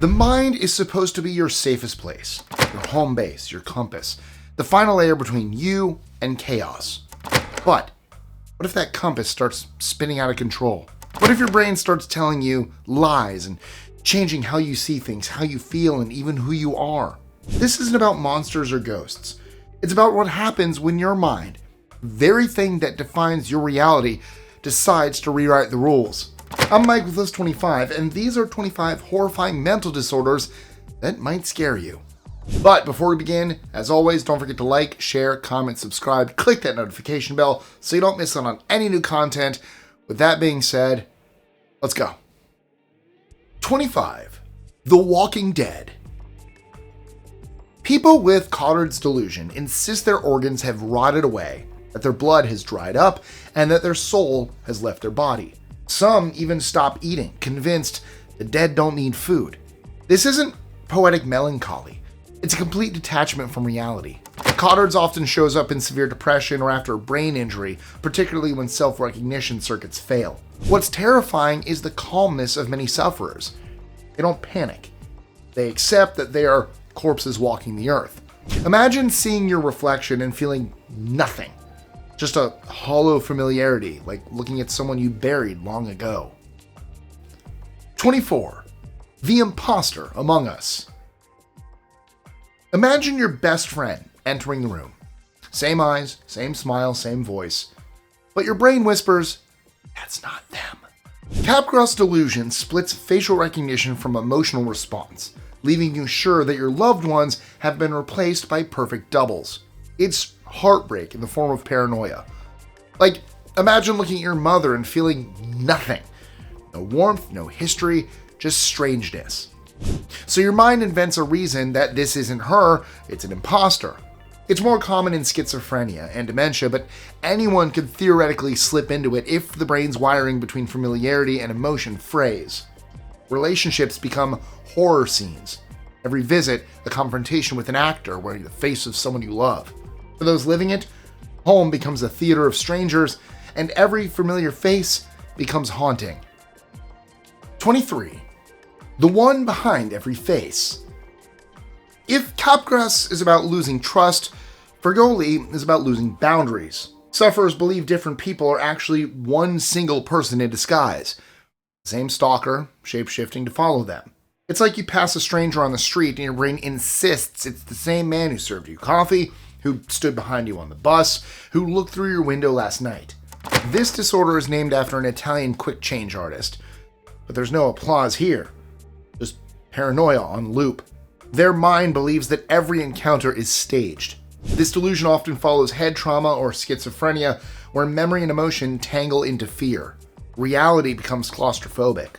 The mind is supposed to be your safest place, your home base, your compass, the final layer between you and chaos. But what if that compass starts spinning out of control? What if your brain starts telling you lies and changing how you see things, how you feel, and even who you are? This isn't about monsters or ghosts. It's about what happens when your mind, the very thing that defines your reality, decides to rewrite the rules. I'm Mike with List 25, and these are 25 horrifying mental disorders that might scare you. But before we begin, as always, don't forget to like, share, comment, subscribe, click that notification bell so you don't miss out on any new content. With that being said, let's go. 25. The Walking Dead. People with Cotard's delusion insist their organs have rotted away, that their blood has dried up, and that their soul has left their body. Some even stop eating, convinced the dead don't need food. This isn't poetic melancholy. It's a complete detachment from reality. Cotard's often shows up in severe depression or after a brain injury, particularly when self-recognition circuits fail. What's terrifying is the calmness of many sufferers. They don't panic. They accept that they are corpses walking the earth. Imagine seeing your reflection and feeling nothing. Just a hollow familiarity, like looking at someone you buried long ago. 24. The Impostor Among Us. Imagine your best friend entering the room. Same eyes, same smile, same voice. But your brain whispers, that's not them. Capgras delusion splits facial recognition from emotional response, leaving you sure that your loved ones have been replaced by perfect doubles. It's heartbreak in the form of paranoia. Like, imagine looking at your mother and feeling nothing. No warmth, no history, just strangeness. So your mind invents a reason that this isn't her, it's an imposter. It's more common in schizophrenia and dementia, but anyone could theoretically slip into it if the brain's wiring between familiarity and emotion frays. Relationships become horror scenes. Every visit, a confrontation with an actor wearing the face of someone you love. For those living it, home becomes a theater of strangers, and every familiar face becomes haunting. 23. The one behind every face. If Capgras is about losing trust, Fregoli is about losing boundaries. Sufferers believe different people are actually one single person in disguise. Same stalker, shape-shifting to follow them. It's like you pass a stranger on the street and your brain insists it's the same man who served you coffee, who stood behind you on the bus, who looked through your window last night. This disorder is named after an Italian quick change artist. But there's no applause here. Just paranoia on loop. Their mind believes that every encounter is staged. This delusion often follows head trauma or schizophrenia, where memory and emotion tangle into fear. Reality becomes claustrophobic.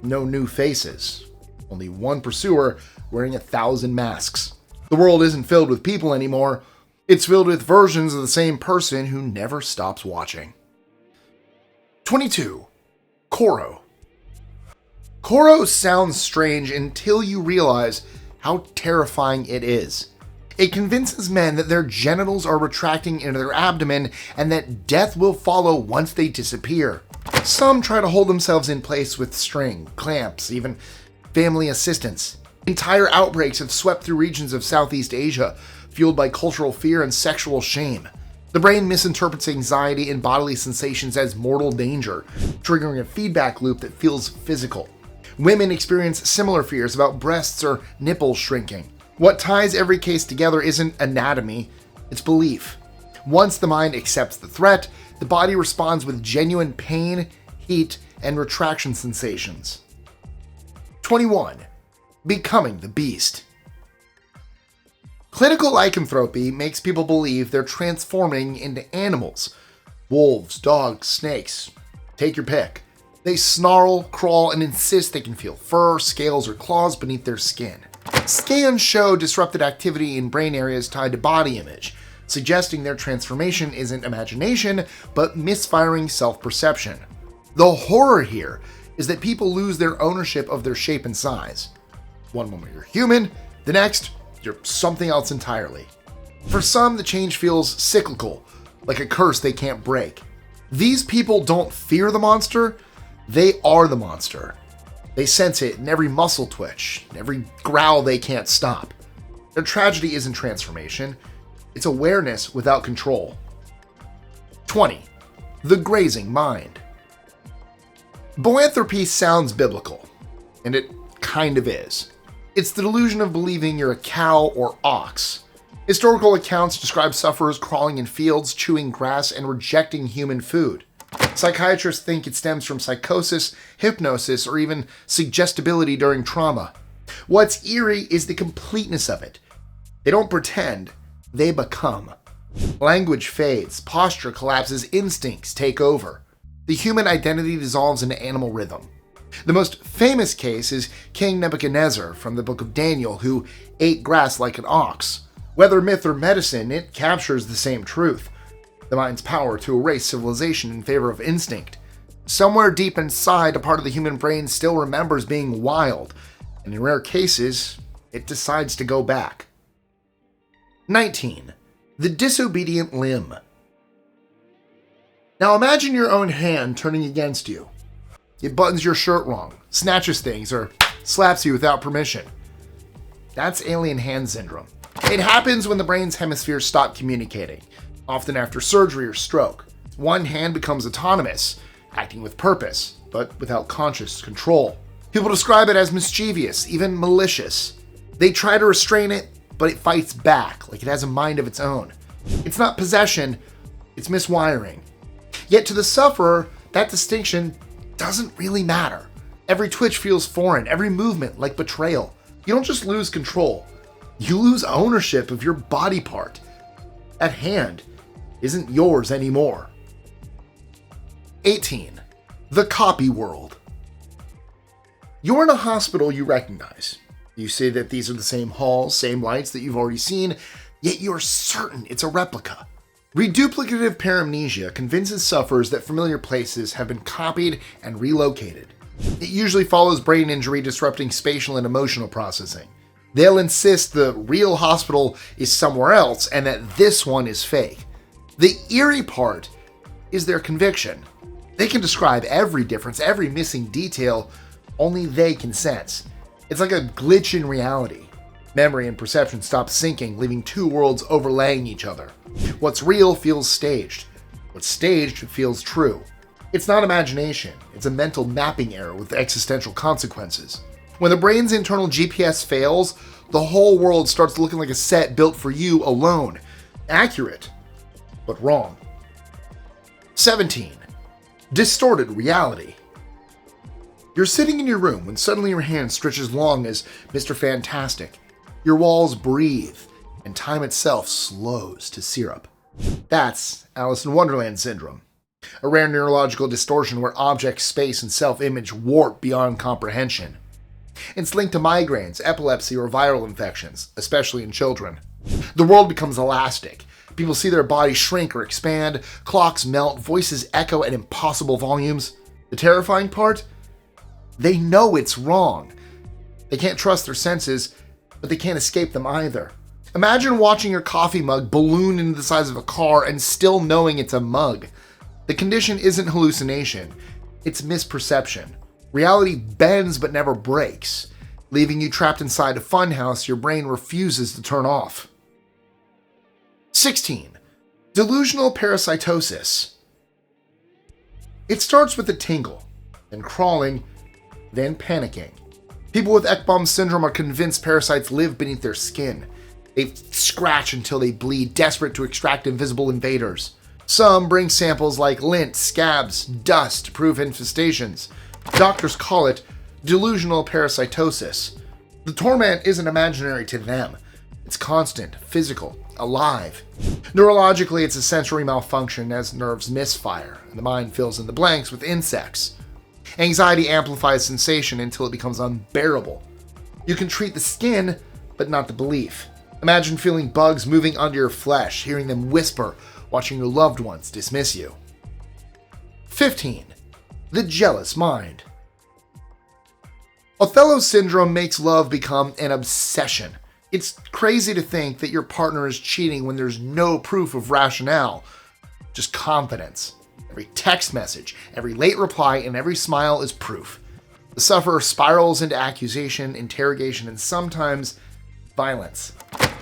No new faces. Only one pursuer wearing 1,000 masks. The world isn't filled with people anymore. It's filled with versions of the same person who never stops watching. 22. Koro. Koro sounds strange until you realize how terrifying it is. It convinces men that their genitals are retracting into their abdomen and that death will follow once they disappear. Some try to hold themselves in place with string, clamps, even family assistance. Entire outbreaks have swept through regions of Southeast Asia, fueled by cultural fear and sexual shame. The brain misinterprets anxiety and bodily sensations as mortal danger, triggering a feedback loop that feels physical. Women experience similar fears about breasts or nipples shrinking. What ties every case together isn't anatomy, it's belief. Once the mind accepts the threat, the body responds with genuine pain, heat, and retraction sensations. 21. Becoming the beast. Clinical lycanthropy makes people believe they're transforming into animals. Wolves, dogs, snakes. Take your pick. They snarl, crawl, and insist they can feel fur, scales, or claws beneath their skin. Scans show disrupted activity in brain areas tied to body image, suggesting their transformation isn't imagination, but misfiring self-perception. The horror here is that people lose their ownership of their shape and size. One moment you're human, the next, you're something else entirely. For some, the change feels cyclical, like a curse they can't break. These people don't fear the monster, they are the monster. They sense it in every muscle twitch, every growl they can't stop. Their tragedy isn't transformation, it's awareness without control. 20. The grazing mind. Boanthropy sounds biblical, and it kind of is. It's the delusion of believing you're a cow or ox. Historical accounts describe sufferers crawling in fields, chewing grass, and rejecting human food. Psychiatrists think it stems from psychosis, hypnosis, or even suggestibility during trauma. What's eerie is the completeness of it. They don't pretend, they become. Language fades, posture collapses, instincts take over. The human identity dissolves into animal rhythm. The most famous case is King Nebuchadnezzar from the Book of Daniel, who ate grass like an ox. Whether myth or medicine, it captures the same truth. The mind's power to erase civilization in favor of instinct. Somewhere deep inside, a part of the human brain still remembers being wild, and in rare cases, it decides to go back. 19. The disobedient limb. Now imagine your own hand turning against you. It buttons your shirt wrong, snatches things, or slaps you without permission. That's alien hand syndrome. It happens when the brain's hemispheres stop communicating, often after surgery or stroke. One hand becomes autonomous, acting with purpose, but without conscious control. People describe it as mischievous, even malicious. They try to restrain it, but it fights back like it has a mind of its own. It's not possession, it's miswiring. Yet to the sufferer, that distinction doesn't really matter. Every twitch feels foreign, every movement like betrayal. You don't just lose control, you lose ownership of your body part. That hand isn't yours anymore. 18. The copy world. You're in a hospital you recognize. You see that these are the same halls, same lights that you've already seen, yet you're certain it's a replica. Reduplicative paramnesia convinces sufferers that familiar places have been copied and relocated. It usually follows brain injury disrupting spatial and emotional processing. They'll insist the real hospital is somewhere else and that this one is fake. The eerie part is their conviction. They can describe every difference, every missing detail, only they can sense. It's like a glitch in reality. Memory and perception stop syncing, leaving two worlds overlaying each other. What's real feels staged. What's staged feels true. It's not imagination, it's a mental mapping error with existential consequences. When the brain's internal GPS fails, the whole world starts looking like a set built for you alone. Accurate, but wrong. 17. Distorted reality. You're sitting in your room when suddenly your hand stretches long as Mr. Fantastic. Your walls breathe, and time itself slows to syrup. That's Alice in Wonderland syndrome, a rare neurological distortion where object, space, and self-image warp beyond comprehension. It's linked to migraines, epilepsy, or viral infections, especially in children. The world becomes elastic. People see their bodies shrink or expand, clocks melt, voices echo at impossible volumes. The terrifying part? They know it's wrong. They can't trust their senses, but they can't escape them either. Imagine watching your coffee mug balloon into the size of a car and still knowing it's a mug. The condition isn't hallucination, it's misperception. Reality bends but never breaks, leaving you trapped inside a funhouse your brain refuses to turn off. 16. Delusional parasitosis. It starts with a tingle, then crawling, then panicking. People with Ekbom syndrome are convinced parasites live beneath their skin. They scratch until they bleed, desperate to extract invisible invaders. Some bring samples like lint, scabs, dust to prove infestations. Doctors call it delusional parasitosis. The torment isn't imaginary to them. It's constant, physical, alive. Neurologically, it's a sensory malfunction as nerves misfire, and the mind fills in the blanks with insects. Anxiety amplifies sensation until it becomes unbearable. You can treat the skin, but not the belief. Imagine feeling bugs moving under your flesh, hearing them whisper, watching your loved ones dismiss you. 15. The jealous mind. Othello syndrome makes love become an obsession. It's crazy to think that your partner is cheating when there's no proof of rationale, just confidence. Every text message, every late reply, and every smile is proof. The sufferer spirals into accusation, interrogation, and sometimes violence.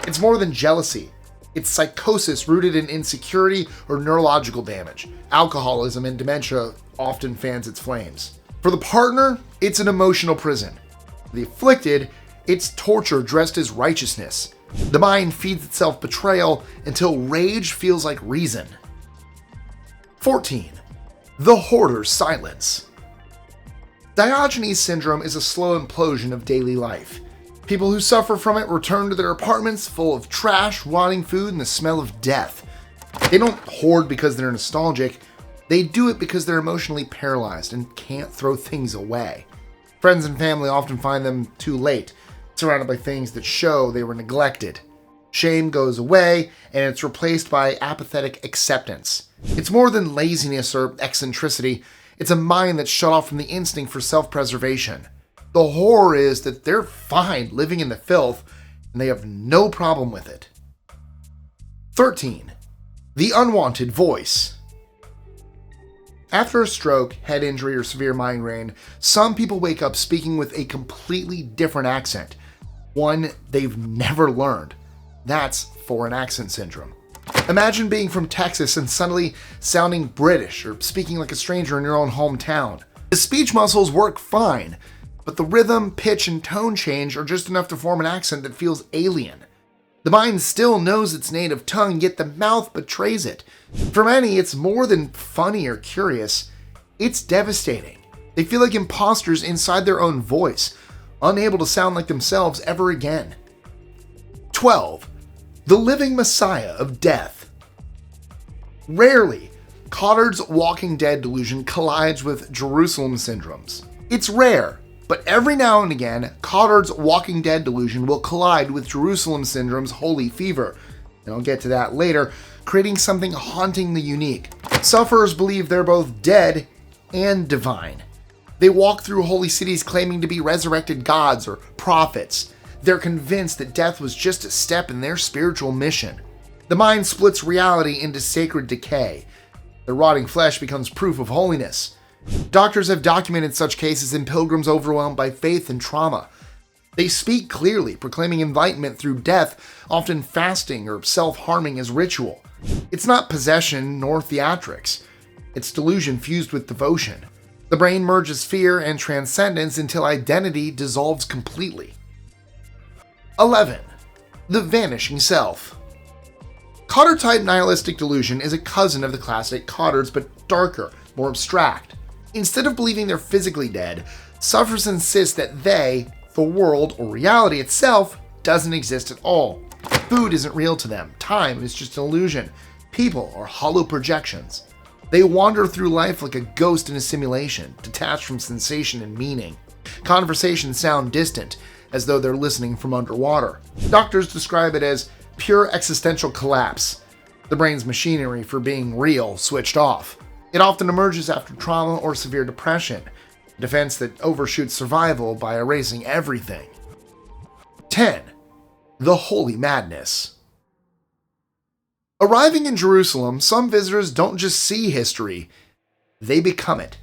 It's more than jealousy. It's psychosis rooted in insecurity or neurological damage. Alcoholism and dementia often fans its flames. For the partner, it's an emotional prison. For the afflicted, it's torture dressed as righteousness. The mind feeds itself betrayal until rage feels like reason. 14. The Hoarder's silence. Diogenes syndrome is a slow implosion of daily life. People who suffer from it return to their apartments full of trash, rotting food, and the smell of death. They don't hoard because they're nostalgic. They do it because they're emotionally paralyzed and can't throw things away. Friends and family often find them too late, surrounded by things that show they were neglected. Shame goes away, and it's replaced by apathetic acceptance. It's more than laziness or eccentricity. It's a mind that's shut off from the instinct for self-preservation. The horror is that they're fine living in the filth, and they have no problem with it. 13. The unwanted voice. After a stroke, head injury, or severe migraine, some people wake up speaking with a completely different accent, one they've never learned. That's foreign accent syndrome. Imagine being from Texas and suddenly sounding British or speaking like a stranger in your own hometown. The speech muscles work fine, but the rhythm, pitch, and tone change are just enough to form an accent that feels alien. The mind still knows its native tongue, yet the mouth betrays it. For many, it's more than funny or curious. It's devastating. They feel like imposters inside their own voice, unable to sound like themselves ever again. 12. The living messiah of death. Rarely, Cotard's Walking Dead delusion collides with Jerusalem syndromes. It's rare, but every now and again, Cotard's Walking Dead delusion will collide with Jerusalem syndrome's holy fever, and I'll get to that later, creating something hauntingly unique. Sufferers believe they're both dead and divine. They walk through holy cities claiming to be resurrected gods or prophets. They're convinced that death was just a step in their spiritual mission. The mind splits reality into sacred decay. The rotting flesh becomes proof of holiness. Doctors have documented such cases in pilgrims overwhelmed by faith and trauma. They speak clearly, proclaiming enlightenment through death, often fasting or self-harming as ritual. It's not possession nor theatrics. It's delusion fused with devotion. The brain merges fear and transcendence until identity dissolves completely. 11. The vanishing self. Cotard-Type nihilistic delusion is a cousin of the classic Cotard's, but darker, more abstract. Instead of believing they're physically dead, sufferers insist that they, the world, or reality itself, doesn't exist at all. Food isn't real to them. Time is just an illusion. People are hollow projections. They wander through life like a ghost in a simulation, detached from sensation and meaning. Conversations sound distant, as though they're listening from underwater. Doctors describe it as pure existential collapse, the brain's machinery for being real switched off. It often emerges after trauma or severe depression, a defense that overshoots survival by erasing everything. 10. The holy madness. Arriving in Jerusalem, some visitors don't just see history, they become it.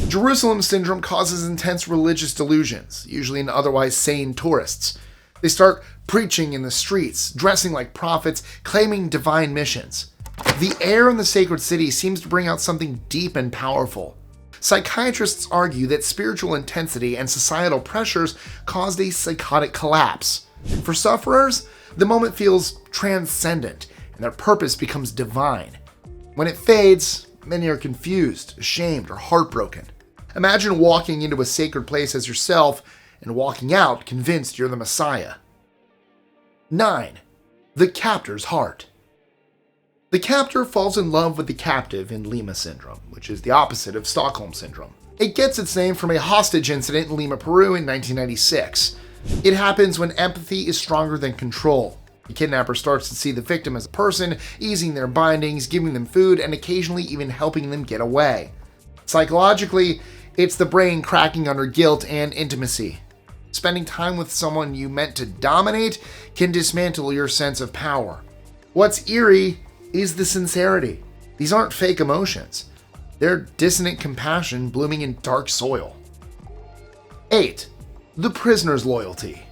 Jerusalem syndrome causes intense religious delusions, usually in otherwise sane tourists. They start preaching in the streets, dressing like prophets, claiming divine missions. The air in the sacred city seems to bring out something deep and powerful. Psychiatrists argue that spiritual intensity and societal pressures caused a psychotic collapse. For sufferers, the moment feels transcendent, and their purpose becomes divine. When it fades, many are confused, ashamed, or heartbroken. Imagine walking into a sacred place as yourself and walking out convinced you're the Messiah. 9. The captor's heart. The captor falls in love with the captive in Lima syndrome, which is the opposite of Stockholm syndrome. It gets its name from a hostage incident in Lima, Peru in 1996. It happens when empathy is stronger than control. The kidnapper starts to see the victim as a person, easing their bindings, giving them food, and occasionally even helping them get away. Psychologically, it's the brain cracking under guilt and intimacy. Spending time with someone you meant to dominate can dismantle your sense of power. What's eerie is the sincerity. These aren't fake emotions. They're dissonant compassion blooming in dark soil. 8. The prisoner's loyalty.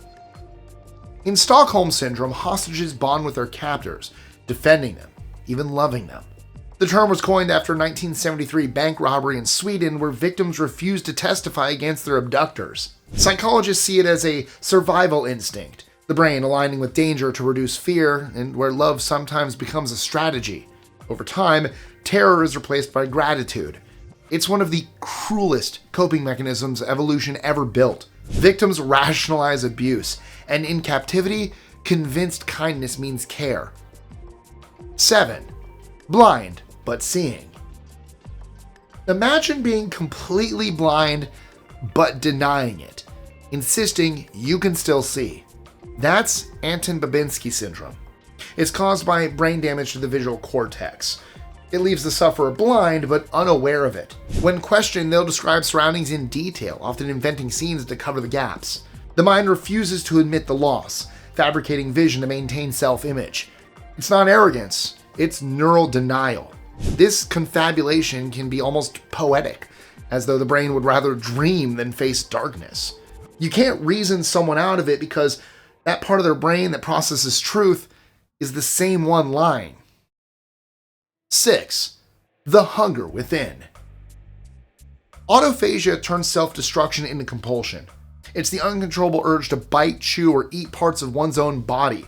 In Stockholm Syndrome, hostages bond with their captors, defending them, even loving them. The term was coined after a 1973 bank robbery in Sweden where victims refused to testify against their abductors. Psychologists see it as a survival instinct, the brain aligning with danger to reduce fear, and where love sometimes becomes a strategy. Over time, terror is replaced by gratitude. It's one of the cruelest coping mechanisms evolution ever built. Victims rationalize abuse, and in captivity, convinced kindness means care. 7. Blind, but seeing. Imagine being completely blind, but denying it, insisting you can still see. That's Anton Babinski syndrome. It's caused by brain damage to the visual cortex. It leaves the sufferer blind, but unaware of it. When questioned, they'll describe surroundings in detail, often inventing scenes to cover the gaps. The mind refuses to admit the loss, fabricating vision to maintain self-image. It's not arrogance, it's neural denial. This confabulation can be almost poetic, as though the brain would rather dream than face darkness. You can't reason someone out of it because that part of their brain that processes truth is the same one lying. 6. The hunger within. Autophagia turns self-destruction into compulsion. It's the uncontrollable urge to bite, chew, or eat parts of one's own body,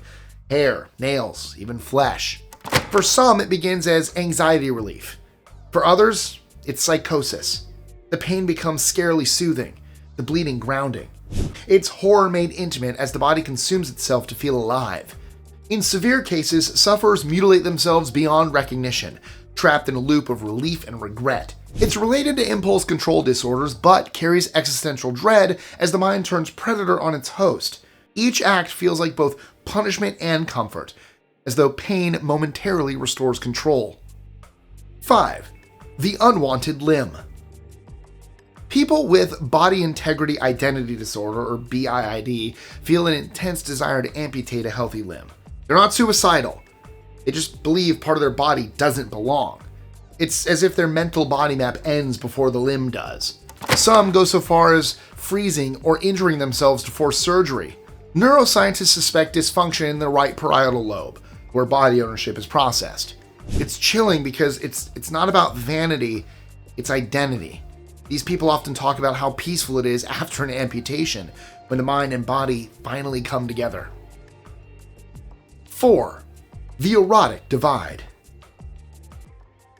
hair, nails, even flesh. For some, it begins as anxiety relief. For others, it's psychosis. The pain becomes scarily soothing, the bleeding grounding. It's horror made intimate as the body consumes itself to feel alive. In severe cases, sufferers mutilate themselves beyond recognition, trapped in a loop of relief and regret. It's related to impulse control disorders, but carries existential dread as the mind turns predator on its host. Each act feels like both punishment and comfort, as though pain momentarily restores control. 5. The unwanted limb. People with body integrity identity disorder, or BIID, feel an intense desire to amputate a healthy limb. They're not suicidal. They just believe part of their body doesn't belong. It's as if their mental body map ends before the limb does. Some go so far as freezing or injuring themselves to force surgery. Neuroscientists suspect dysfunction in the right parietal lobe, where body ownership is processed. It's chilling because it's not about vanity, it's identity. These people often talk about how peaceful it is after an amputation, when the mind and body finally come together. 4. The erotic divide.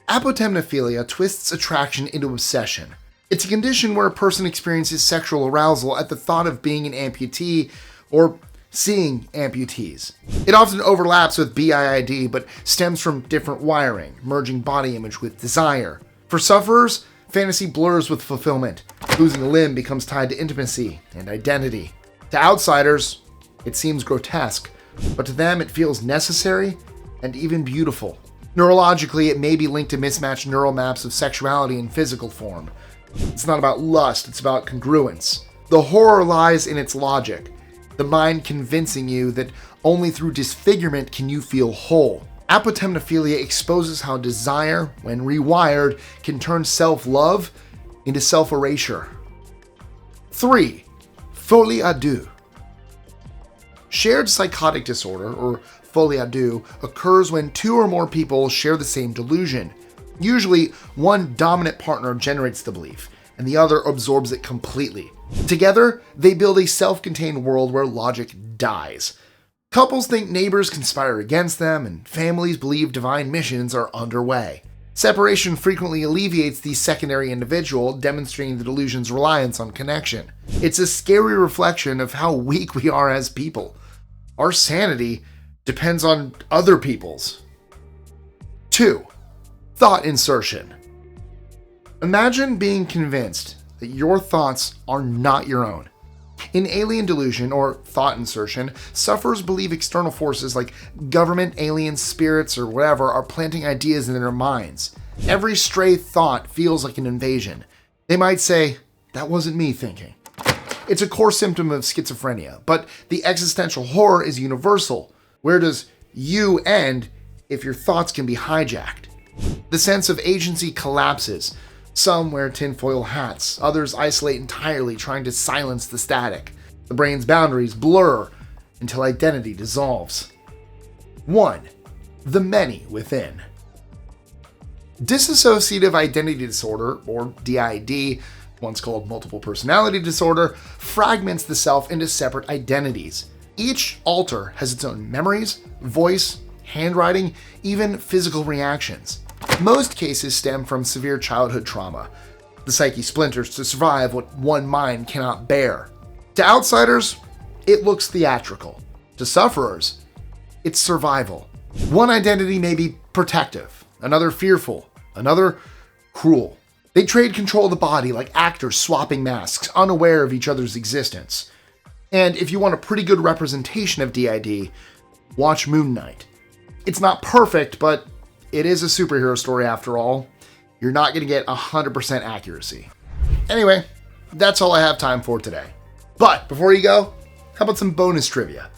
Apotemnophilia twists attraction into obsession. It's a condition where a person experiences sexual arousal at the thought of being an amputee or seeing amputees. It often overlaps with BIID, but stems from different wiring, merging body image with desire. For sufferers, fantasy blurs with fulfillment. Losing a limb becomes tied to intimacy and identity. To outsiders, it seems grotesque, but to them it feels necessary and even beautiful. Neurologically, it may be linked to mismatched neural maps of sexuality and physical form. It's not about lust, it's about congruence. The horror lies in its logic, the mind convincing you that only through disfigurement can you feel whole. Apotemnophilia exposes how desire, when rewired, can turn self-love into self-erasure. 3. Folie à deux. Shared psychotic disorder, or folie à deux, occurs when two or more people share the same delusion. Usually, one dominant partner generates the belief, and the other absorbs it completely. Together, they build a self-contained world where logic dies. Couples think neighbors conspire against them, and families believe divine missions are underway. Separation frequently alleviates the secondary individual, demonstrating the delusion's reliance on connection. It's a scary reflection of how weak we are as people. Our sanity depends on other people's. 2. Thought insertion. Imagine being convinced that your thoughts are not your own. In alien delusion, or thought insertion, sufferers believe external forces like government, aliens, spirits, or whatever are planting ideas in their minds. Every stray thought feels like an invasion. They might say, "That wasn't me thinking." It's a core symptom of schizophrenia, but the existential horror is universal. Where does you end if your thoughts can be hijacked? The sense of agency collapses. Some wear tinfoil hats, others isolate entirely, trying to silence the static. The brain's boundaries blur until identity dissolves. 1. The many within. Dissociative identity disorder, or DID, once called multiple personality disorder, fragments the self into separate identities. Each alter has its own memories, voice, handwriting, even physical reactions. Most cases stem from severe childhood trauma. The psyche splinters to survive what one mind cannot bear. To outsiders, it looks theatrical. To sufferers, it's survival. One identity may be protective, another fearful, another cruel. They trade control of the body like actors swapping masks, unaware of each other's existence. And if you want a pretty good representation of DID, watch Moon Knight. It's not perfect, but it is a superhero story after all. You're not going to get 100% accuracy. Anyway, that's all I have time for today. But before you go, how about some bonus trivia?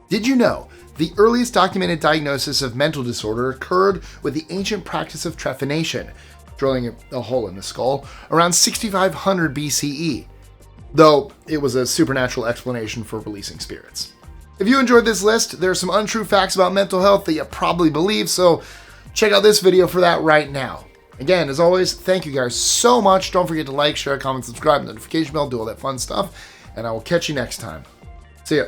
Did you know the earliest documented diagnosis of mental disorder occurred with the ancient practice of trephination, drilling a hole in the skull, around 6500 BCE, though it was a supernatural explanation for releasing spirits. If you enjoyed this list, there are some untrue facts about mental health that you probably believe, so check out this video for that right now. Again, as always, thank you guys so much. Don't forget to like, share, comment, subscribe, notification bell, do all that fun stuff, and I will catch you next time. See ya.